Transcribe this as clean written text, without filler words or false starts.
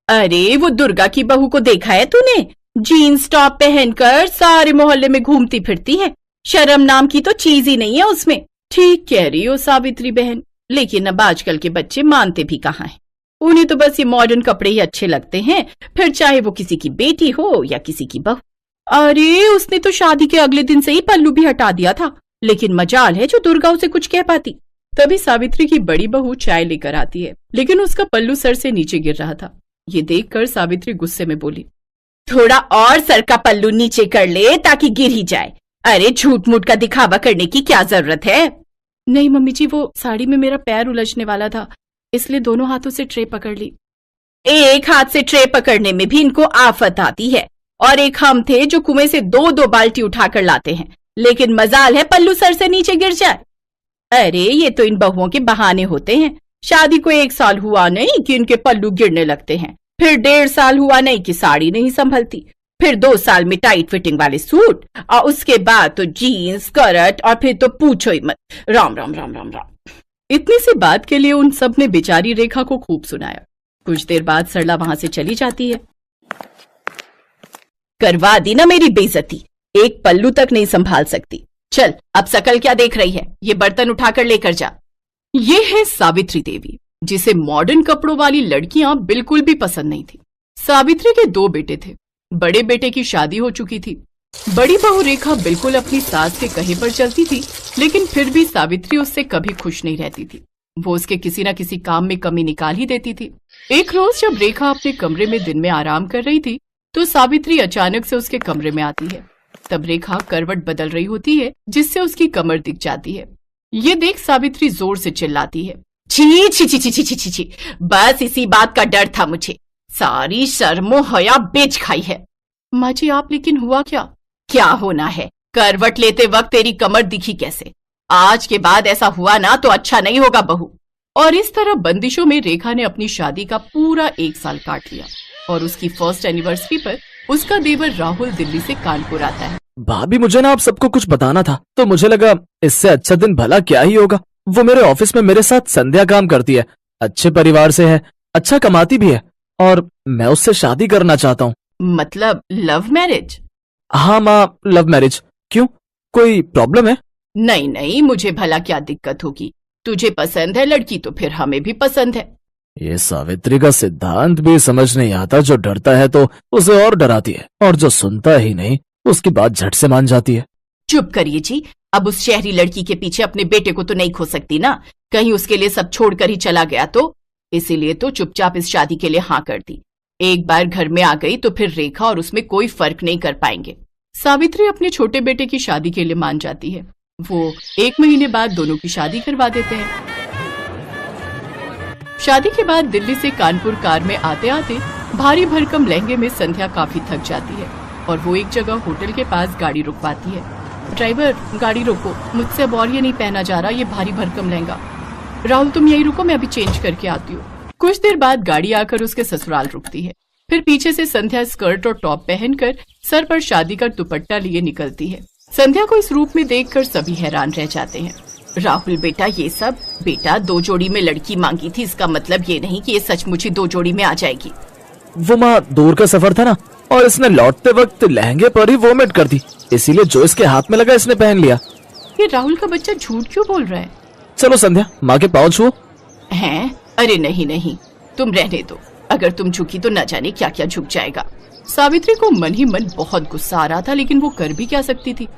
अरे वो दुर्गा की बहू को देखा है तूने? जीन्स टॉप पहनकर सारे मोहल्ले में घूमती फिरती है। शर्म नाम की तो चीज ही नहीं है उसमें। ठीक कह रही हो सावित्री बहन, लेकिन अब आजकल के बच्चे मानते भी कहाँ हैं। उन्हें तो बस ये मॉडर्न कपड़े ही अच्छे लगते हैं, फिर चाहे वो किसी की बेटी हो या किसी की बहू। अरे उसने तो शादी के अगले दिन से ही पल्लू भी हटा दिया था, लेकिन मजाल है जो दुर्गा उसे कुछ कह पाती। तभी सावित्री की बड़ी बहू चाय लेकर आती है, लेकिन उसका पल्लू सर से नीचे गिर रहा था। ये देखकर सावित्री गुस्से में बोली, थोड़ा और सर का पल्लू नीचे कर ले ताकि गिर ही जाए। अरे झूठ मूठ का दिखावा करने की क्या जरूरत है? नहीं मम्मी जी, वो साड़ी में मेरा पैर उलझने वाला था, इसलिए दोनों हाथों से ट्रे पकड़ ली। एक हाथ से ट्रे पकड़ने में भी इनको आफत आती है, और एक हम थे जो कुएं से 2-2 बाल्टी उठाकर लाते हैं, लेकिन मजाल है पल्लू सर से नीचे गिर जाए। अरे ये तो इन बहुओं के बहाने होते हैं। शादी को 1 साल हुआ नहीं कि इनके पल्लू गिरने लगते हैं, फिर 1.5 साल हुआ नहीं कि साड़ी नहीं संभलती, फिर 2 साल में टाइट फिटिंग वाले सूट, और उसके बाद तो जीन्स स्कर्ट, और फिर तो पूछो ही मत। राम राम राम राम राम। इतनी सी बात के लिए उन सब ने बेचारी रेखा को खूब सुनाया। कुछ देर बाद सरला वहां से चली जाती है। करवा दी ना मेरी बेइज्जती, एक पल्लू तक नहीं संभाल सकती। चल अब शकल क्या देख रही है, ये बर्तन उठाकर लेकर जा। ये है सावित्री देवी, जिसे मॉडर्न कपड़ों वाली लड़कियां बिल्कुल भी पसंद नहीं थी। सावित्री के 2 बेटे थे। बड़े बेटे की शादी हो चुकी थी। बड़ी बहू रेखा बिल्कुल अपनी सास के कहे पर चलती थी, लेकिन फिर भी सावित्री उससे कभी खुश नहीं रहती थी। वो उसके किसी न किसी काम में कमी निकाल ही देती थी। एक रोज जब रेखा अपने कमरे में दिन में आराम कर रही थी, तो सावित्री अचानक से उसके कमरे में आती है। तब रेखा करवट बदल रही होती है, जिससे उसकी कमर दिख जाती है। ये देख सावित्री जोर से चिल्लाती है, छी छी छी छी छी छी छी, बस इसी बात का डर था मुझे, सारी शर्मो हया बेच खाई है। माँ जी आप, लेकिन हुआ क्या? क्या होना है, करवट लेते वक्त तेरी कमर दिखी कैसे? आज के बाद ऐसा हुआ ना तो अच्छा नहीं होगा बहू। और इस तरह बंदिशों में रेखा ने अपनी शादी का पूरा 1 साल काट लिया, और उसकी फर्स्ट एनिवर्सरी पर उसका देवर राहुल दिल्ली से कानपुर आता है। भाभी मुझे ना आप सबको कुछ बताना था, तो मुझे लगा इससे अच्छा दिन भला क्या ही होगा। वो मेरे ऑफिस में मेरे साथ संध्या काम करती है, अच्छे परिवार से है, अच्छा कमाती भी है, और मैं उससे शादी करना चाहता हूँ। मतलब लव मैरिज? हाँ माँ, लव मैरिज। क्यों, कोई प्रॉब्लम है? नहीं नहीं, मुझे भला क्या दिक्कत होगी। तुझे पसंद है लड़की तो फिर हमें भी पसंद है। ये सावित्री का सिद्धांत भी समझ नहीं आता, जो डरता है तो उसे और डराती है, और जो सुनता ही नहीं उसकी बात झट से मान जाती है। चुप करिए जी, अब उस शहरी लड़की के पीछे अपने बेटे को तो नहीं खो सकती ना, कहीं उसके लिए सब छोड़कर ही चला गया तो। इसीलिए तो चुपचाप इस शादी के लिए हाँ कर दी। एक बार घर में आ गई तो फिर रेखा और उसमें कोई फर्क नहीं कर पाएंगे। सावित्री अपने छोटे बेटे की शादी के लिए मान जाती है। वो 1 महीने बाद दोनों की शादी करवा देते हैं। शादी के बाद दिल्ली से कानपुर कार में आते आते भारी भरकम लहंगे में संध्या काफी थक जाती है, और वो एक जगह होटल के पास गाड़ी रुकवाती है। ड्राइवर गाड़ी रोको, मुझसे अब और ये नहीं पहना जा रहा, ये भारी भरकम लहंगा। राहुल तुम यही रुको, मैं अभी चेंज करके आती हूँ। कुछ देर बाद गाड़ी आकर उसके ससुराल रुकती है। फिर पीछे से संध्या स्कर्ट और टॉप पहनकर सर पर शादी का दुपट्टा लिए निकलती है। संध्या को इस रूप में देखकर सभी हैरान रह जाते हैं। राहुल बेटा ये सब? बेटा 2 जोड़ी में लड़की मांगी थी, इसका मतलब ये नहीं कि ये सचमुच ही 2 जोड़ी में आ जाएगी। वो माँ दूर का सफर था ना, और इसने लौटते वक्त लहंगे पर ही वोमिट कर दी, इसीलिए जो इसके हाथ में लगा इसने पहन लिया। ये राहुल का बच्चा झूठ क्यों बोल रहा है? चलो संध्या, माँ के पाँव छुओ। हैं? अरे नहीं नहीं, तुम रहने दो, अगर तुम झुकी तो न जाने क्या क्या झुक जाएगा। सावित्री को मन ही मन बहुत गुस्सा आ रहा था, लेकिन वो कर भी क्या सकती थी।